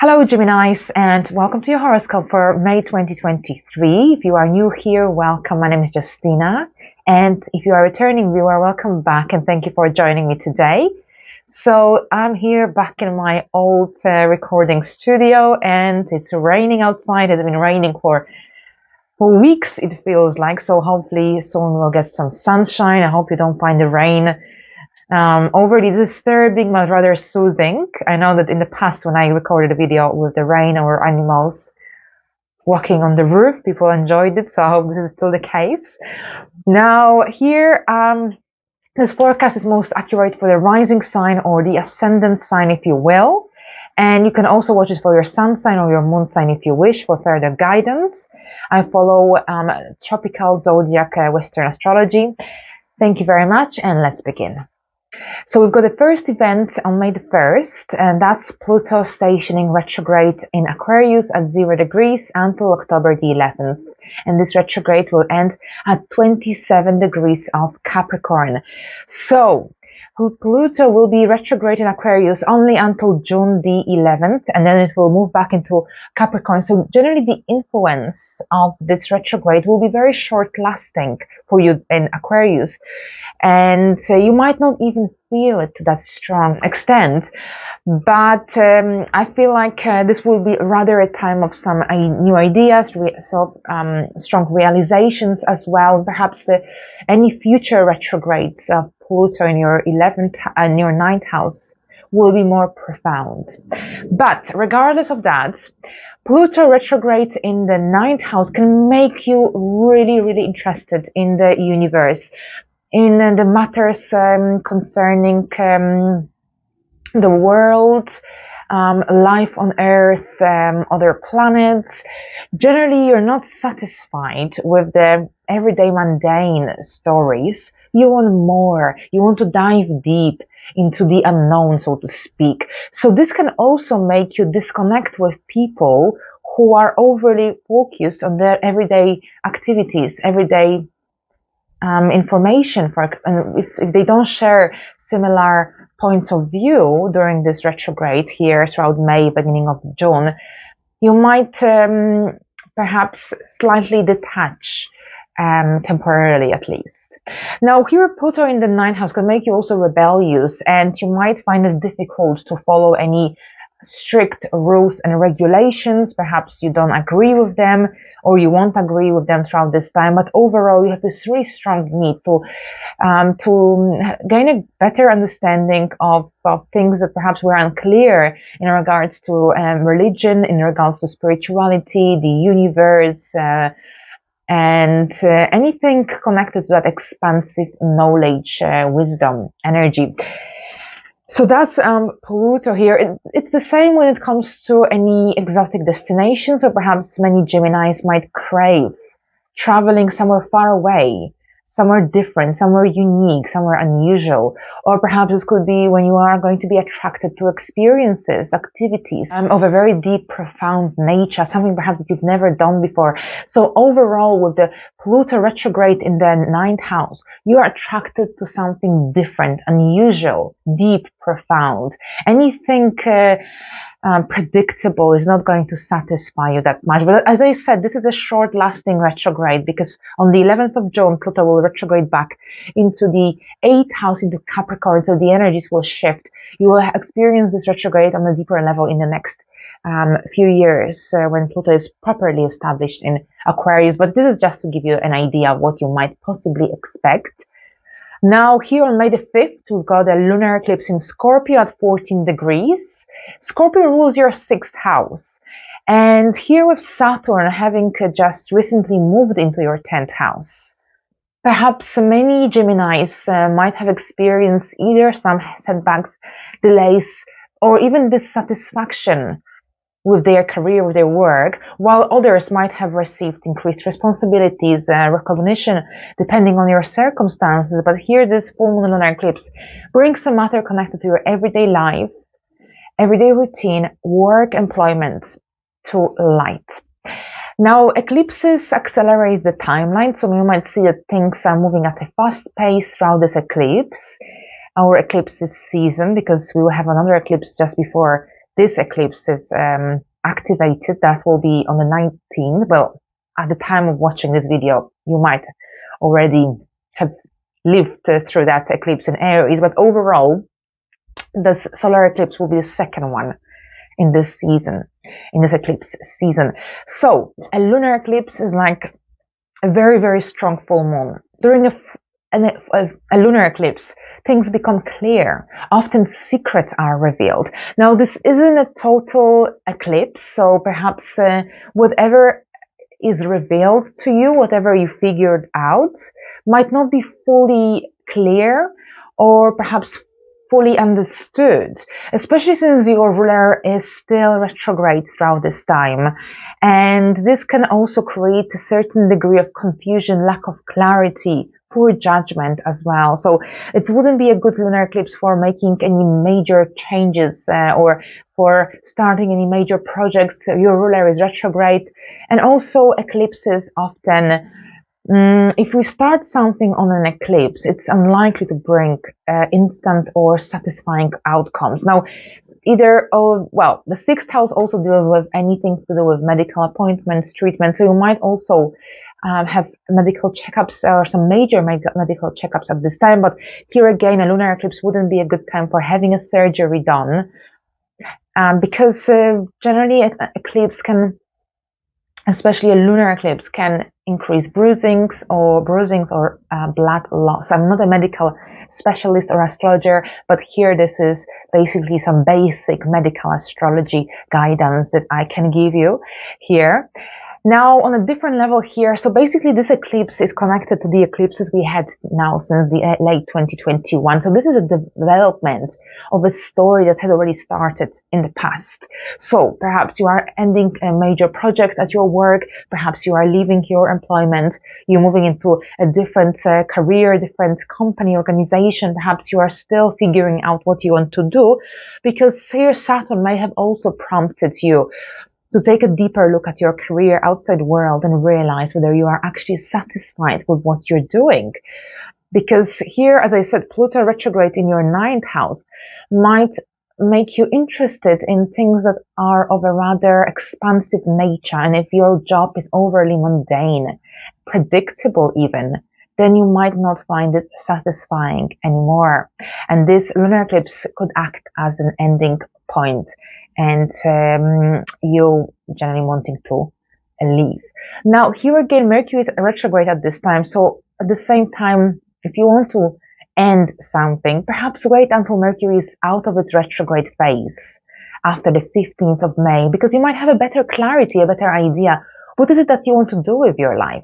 Hello Geminis, and welcome to your horoscope for May 2023. If you are new here, welcome. My name is Justina, and if you are a returning viewer, welcome back and thank you for joining me today. So I'm here back in my old recording studio, and it's raining outside. It's been raining for weeks, it feels like, so hopefully soon we'll get some sunshine. I hope you don't find the rain overly disturbing, but rather soothing. I know that in the past when I recorded a video with the rain or animals walking on the roof, people enjoyed it, so I hope this is still the case. Now here, this forecast is most accurate for the rising sign or the ascendant sign, if you will. And you can also watch it for your sun sign or your moon sign if you wish for further guidance. I follow tropical zodiac Western astrology. Thank you very much, and let's begin. So we've got the first event on May the 1st, and that's Pluto stationing retrograde in Aquarius at 0 degrees until October the 11th. And this retrograde will end at 27 degrees of Capricorn. So Pluto will be retrograde in Aquarius only until June the 11th, and then it will move back into Capricorn. So generally the influence of this retrograde will be very short-lasting for you in Aquarius. And you might not even feel it to that strong extent, but I feel like this will be rather a time of some new ideas, strong realizations as well. Perhaps any future retrogrades of Pluto in your 11th and your 9th house will be more profound. But regardless of that, Pluto retrograde in the 9th house can make you really interested in the universe, in the matters concerning the world, life on Earth, other planets. Generally, you're not satisfied with the everyday mundane stories. You want more. You want to dive deep into the unknown, so to speak. So this can also make you disconnect with people who are overly focused on their everyday activities, everyday information, if they don't share similar points of view during this retrograde here throughout May, beginning of June, you might perhaps slightly detach, temporarily at least. Now here Pluto in the 9th house can make you also rebellious, and you might find it difficult to follow any strict rules and regulations. Perhaps you don't agree with them, or you won't agree with them throughout this time, but overall you have this really strong need to gain a better understanding of things that perhaps were unclear in regards to religion, in regards to spirituality, the universe, and anything connected to that expansive knowledge, wisdom, energy. So that's Pluto here. It's the same when it comes to any exotic destinations, or perhaps many Geminis might crave traveling somewhere far away, somewhere different, somewhere unique, somewhere unusual. Or perhaps this could be when you are going to be attracted to experiences, activities of a very deep, profound nature, something perhaps that you've never done before. So overall, with the Pluto retrograde in the 9th house, you are attracted to something different, unusual, deep, profound. Anything predictable is not going to satisfy you that much. But as I said, this is a short-lasting retrograde, because on the 11th of June, Pluto will retrograde back into the 8th house, into Capricorn, so the energies will shift. You will experience this retrograde on a deeper level in the next few years when Pluto is properly established in Aquarius. But this is just to give you an idea of what you might possibly expect. Now, here on May the 5th, we've got a lunar eclipse in Scorpio at 14 degrees. Scorpio rules your 6th house. And here with Saturn having just recently moved into your 10th house, perhaps many Geminis might have experienced either some setbacks, delays, or even dissatisfaction with their career, with their work, while others might have received increased responsibilities, recognition, depending on your circumstances. But here this full moon lunar eclipse brings a matter connected to your everyday life, everyday routine, work, employment to light. Now, eclipses accelerate the timeline, so you might see that things are moving at a fast pace throughout this eclipse, our eclipses season, because we will have another eclipse just before this eclipse is activated. That will be on the 19th. Well, at the time of watching this video, you might already have lived through that eclipse in Aries, but overall, this solar eclipse will be the second one in this season, in this eclipse season. So a lunar eclipse is like a very, very strong full moon. During a lunar eclipse, things become clear. Often secrets are revealed. Now, this isn't a total eclipse, so perhaps whatever is revealed to you, whatever you figured out, might not be fully clear or perhaps fully understood, especially since your ruler is still retrograde throughout this time. And this can also create a certain degree of confusion, lack of clarity, poor judgment as well. So it wouldn't be a good lunar eclipse for making any major changes or for starting any major projects. Your ruler is retrograde. And also eclipses often, if we start something on an eclipse, it's unlikely to bring instant or satisfying outcomes. Now, the sixth house also deals with anything to do with medical appointments, treatments. So you might also have medical checkups or some major medical checkups at this time. But here again, a lunar eclipse wouldn't be a good time for having a surgery done, because generally an eclipse can, especially a lunar eclipse, can increase bruisings or blood loss. I'm not a medical specialist or astrologer, but here this is basically some basic medical astrology guidance that I can give you here. Now, on a different level here, so basically this eclipse is connected to the eclipses we had now since the late 2021. So this is a development of a story that has already started in the past. So perhaps you are ending a major project at your work, perhaps you are leaving your employment, you're moving into a different career, different company, organization, perhaps you are still figuring out what you want to do, because here Saturn may have also prompted you to take a deeper look at your career outside world and realize whether you are actually satisfied with what you're doing. Because here, as I said, Pluto retrograde in your 9th house might make you interested in things that are of a rather expansive nature. And if your job is overly mundane, predictable even, then you might not find it satisfying anymore. And this lunar eclipse could act as an ending point, and you generally wanting to leave. Now, here again, Mercury is retrograde at this time. So at the same time, if you want to end something, perhaps wait until Mercury is out of its retrograde phase after the 15th of May, because you might have a better clarity, a better idea. What is it that you want to do with your life?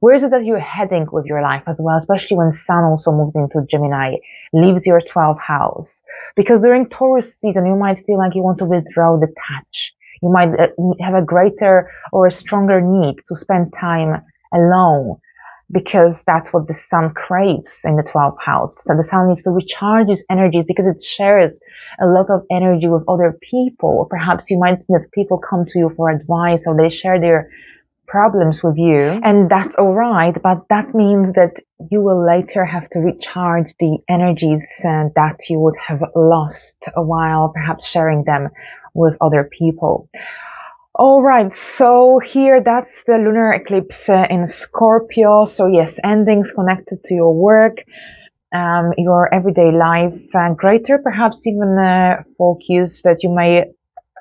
Where is it that you're heading with your life as well, especially when Sun also moves into Gemini, leaves your 12th house? Because during Taurus season, you might feel like you want to withdraw, detach. You might have a greater or a stronger need to spend time alone, because that's what the Sun craves in the 12th house. So the Sun needs to recharge its energies because it shares a lot of energy with other people. Or perhaps you might see that people come to you for advice, or they share their problems with you, and that's all right, but that means that you will later have to recharge the energies that you would have lost while perhaps sharing them with other people. All right, so here that's the lunar eclipse in Scorpio. So yes, endings connected to your work, your everyday life, greater perhaps even focus that you may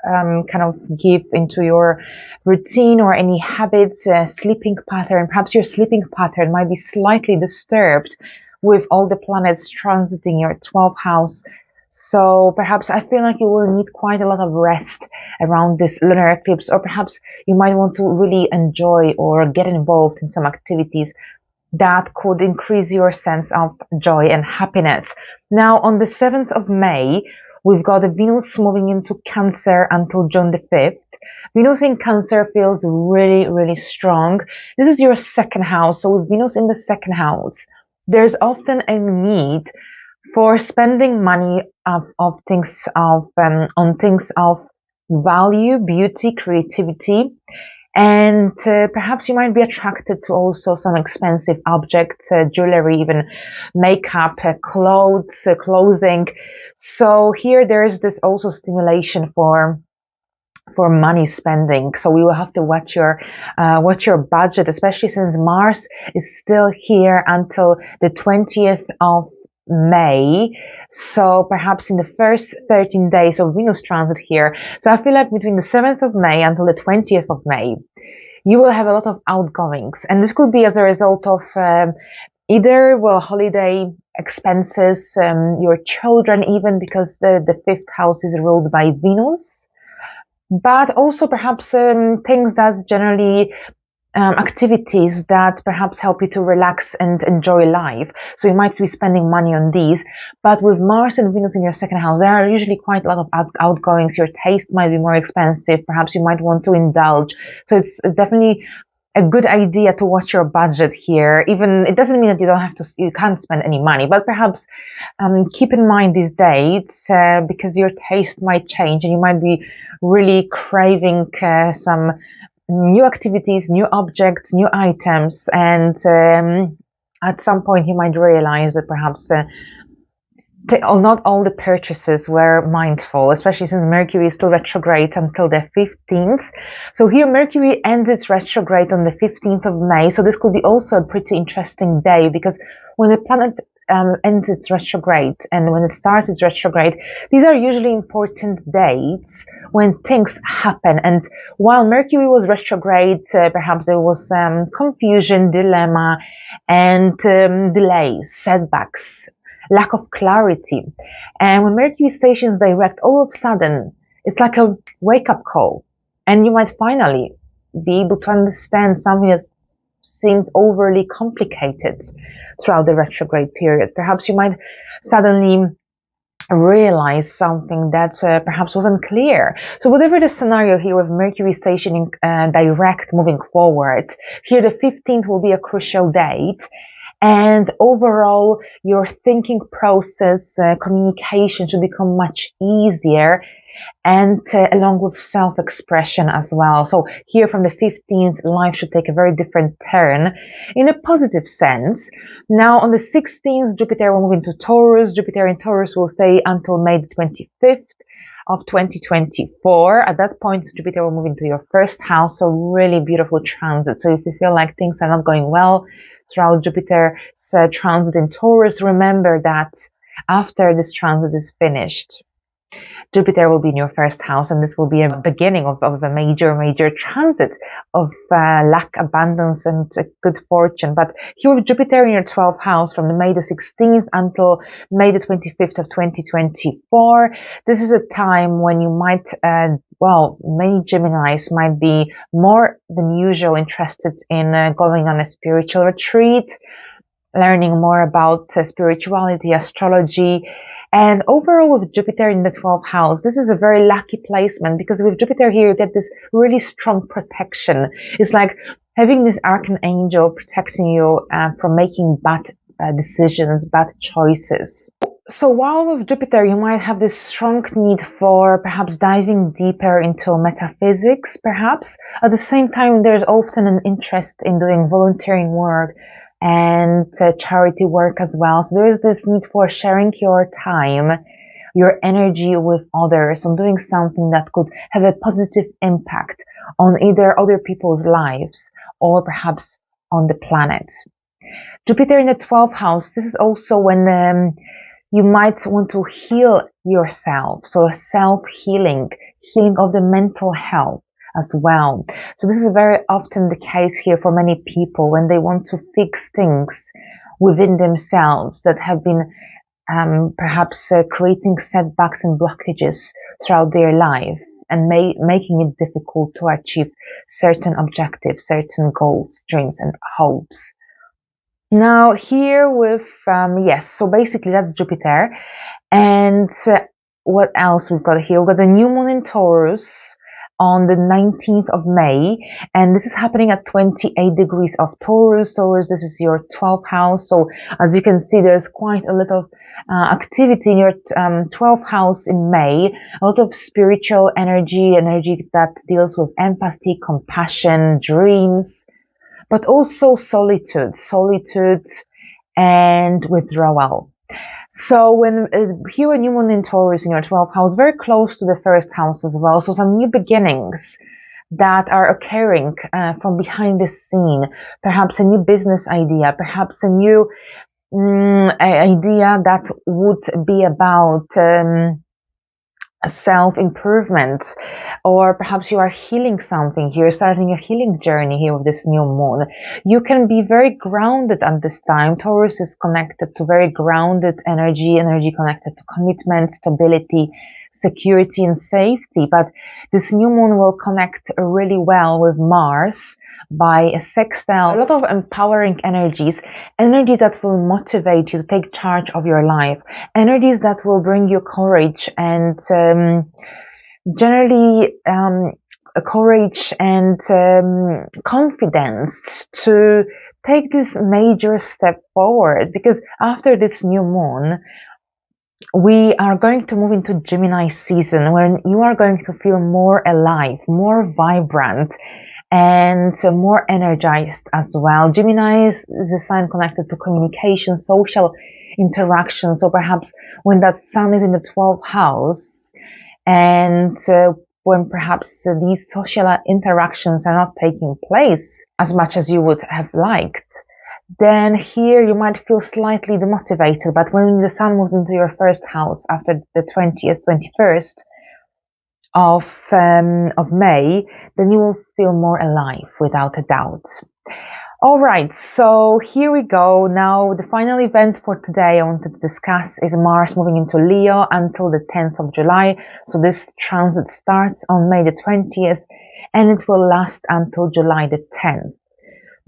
kind of give into your routine or any habits, sleeping pattern. Perhaps your sleeping pattern might be slightly disturbed with all the planets transiting your 12th house. So perhaps I feel like you will need quite a lot of rest around this lunar eclipse, or perhaps you might want to really enjoy or get involved in some activities that could increase your sense of joy and happiness. Now, on the 7th of May, we've got the Venus moving into Cancer until June the 5th. Venus in Cancer feels really, really strong. This is your 2nd house. So with Venus in the 2nd house, there's often a need for spending money on things of value, beauty, creativity. And perhaps you might be attracted to also some expensive objects, jewelry, even makeup, clothes, clothing. So here there is this also stimulation for money spending. So we will have to watch your budget, especially since Mars is still here until the 20th of May. So perhaps in the first 13 days of Venus transit here. So I feel like between the 7th of May until the 20th of May, you will have a lot of outgoings. And this could be as a result of either, well, holiday expenses, your children, even because the fifth house is ruled by Venus, but also perhaps things that generally activities that perhaps help you to relax and enjoy life. So you might be spending money on these, but with Mars and Venus in your second house, there are usually quite a lot of outgoings. Your taste might be more expensive. Perhaps you might want to indulge. So it's definitely a good idea to watch your budget here. Even it doesn't mean that you can't spend any money, but perhaps keep in mind these dates because your taste might change and you might be really craving some new activities, new objects, new items, and at some point you might realize that perhaps not all the purchases were mindful, especially since Mercury is still retrograde until the 15th. So here Mercury ends its retrograde on the 15th of May. So this could be also a pretty interesting day because when the planet ends its retrograde and when it starts its retrograde, these are usually important dates when things happen. And while Mercury was retrograde, perhaps there was confusion, dilemma, and delays, setbacks, lack of clarity. And when Mercury stations direct, all of a sudden, it's like a wake-up call. And you might finally be able to understand something that seemed overly complicated throughout the retrograde period. Perhaps you might suddenly realize something that perhaps wasn't clear. So whatever the scenario here with Mercury stationing direct moving forward, here the 15th will be a crucial date. And overall, your thinking process, communication should become much easier, and along with self-expression as well. So here from the 15th, life should take a very different turn in a positive sense. Now on the 16th, Jupiter will move into Taurus. Jupiter in Taurus will stay until May the 25th of 2024. At that point, Jupiter will move into your first house. So really beautiful transit. So if you feel like things are not going well throughout Jupiter's transit in Taurus, remember that after this transit is finished, Jupiter will be in your first house, and this will be a beginning of a major transit of luck, abundance, and good fortune. But here with Jupiter in your 12th house from May the 16th until May the 25th of 2024, this is a time when you might, many Geminis might be more than usual interested in going on a spiritual retreat, learning more about spirituality, astrology. And overall with Jupiter in the 12th house, this is a very lucky placement because with Jupiter here, you get this really strong protection. It's like having this archangel protecting you from making bad decisions, bad choices. So while with Jupiter, you might have this strong need for perhaps diving deeper into metaphysics, perhaps. At the same time, there's often an interest in doing volunteering work and charity work as well. So there is this need for sharing your time, your energy with others, on doing something that could have a positive impact on either other people's lives or perhaps on the planet. Jupiter in the 12th house, this is also when you might want to heal yourself. So self-healing, healing of the mental health as well. So this is very often the case here for many people when they want to fix things within themselves that have been perhaps creating setbacks and blockages throughout their life and making it difficult to achieve certain objectives, certain goals, dreams, and hopes. Now here with, so basically that's Jupiter. And what else we've got here? We've got the new moon in Taurus on the 19th of May, and this is happening at 28 degrees of Taurus. Taurus, this is your 12th house. So as you can see, there's quite a lot of activity in your 12th house in May, a lot of spiritual energy that deals with empathy, compassion, dreams, but also solitude and withdrawal. So when here a new moon in Taurus in your 12th house, very close to the first house as well. So some new beginnings that are occurring from behind the scene. Perhaps a new business idea, perhaps a new idea that would be about self-improvement, or perhaps you are healing something here, starting a healing journey here with this new moon. You can be very grounded at this time. Taurus is connected to very grounded energy connected to commitment, stability, security, and safety. But this new moon will connect really well with Mars by a sextile, a lot of empowering energies that will motivate you to take charge of your life, energies that will bring you courage and generally courage and confidence to take this major step forward. Because after this new moon, we are going to move into Gemini season, when you are going to feel more alive, more vibrant, and more energized as well. Gemini is a sign connected to communication, social interaction. So perhaps when that sun is in the 12th house, and when perhaps these social interactions are not taking place as much as you would have liked, then here you might feel slightly demotivated. But when the sun moves into your first house after the 20th, 21st of May, then you will feel more alive, without a doubt. All right, so here we go. Now, the final event for today I wanted to discuss is Mars moving into Leo until the 10th of July. So this transit starts on May the 20th, and it will last until July the 10th.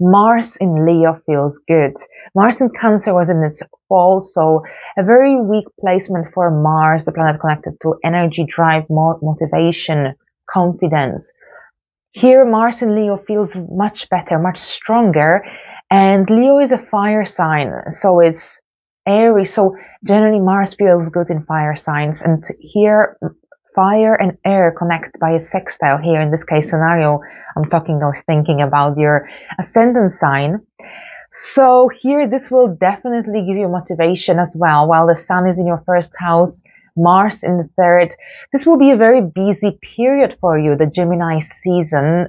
Mars in Leo feels good. Mars in Cancer was in its fall, so a very weak placement for Mars, the planet connected to energy, drive, more motivation, confidence. Here, Mars in Leo feels much better, much stronger, and Leo is a fire sign, so is Aries. So generally, Mars feels good in fire signs, and here, fire and air connect by a sextile. Here in this case scenario, I'm talking or thinking about your ascendant sign. So here, this will definitely give you motivation as well. While the sun is in your first house, Mars in the third, this will be a very busy period for you, the Gemini season,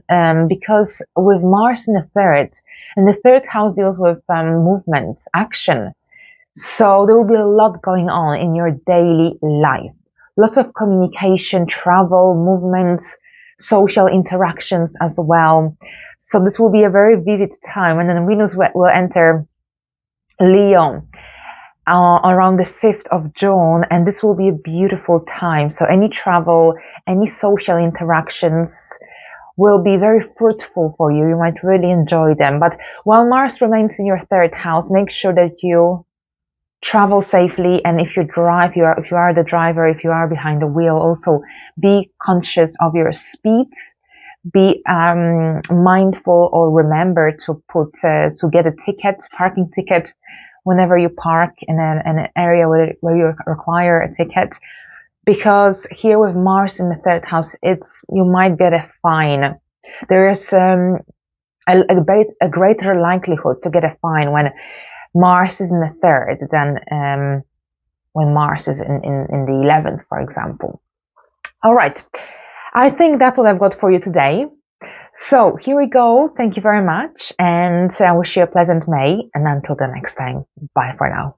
because with Mars in the third, and the third house deals with movement, action. So there will be a lot going on in your daily life. Lots of communication, travel, movements, social interactions as well. So this will be a very vivid time. And then Venus will enter Leo around the 5th of June, and this will be a beautiful time. So any travel, any social interactions will be very fruitful for you. You might really enjoy them. But while Mars remains in your third house, make sure that you travel safely, and if you drive, if you are the driver, if you are behind the wheel, also be conscious of your speeds. Be mindful, or remember to get a parking ticket whenever you park in an area where you require a ticket, because here with Mars in the third house, you might get a fine. There is a greater likelihood to get a fine when Mars is in the third than when Mars is in the 11th, for example. All right, I think that's what I've got for you today. So here we go. Thank you very much, and I wish you a pleasant May, and until the next time, bye for now.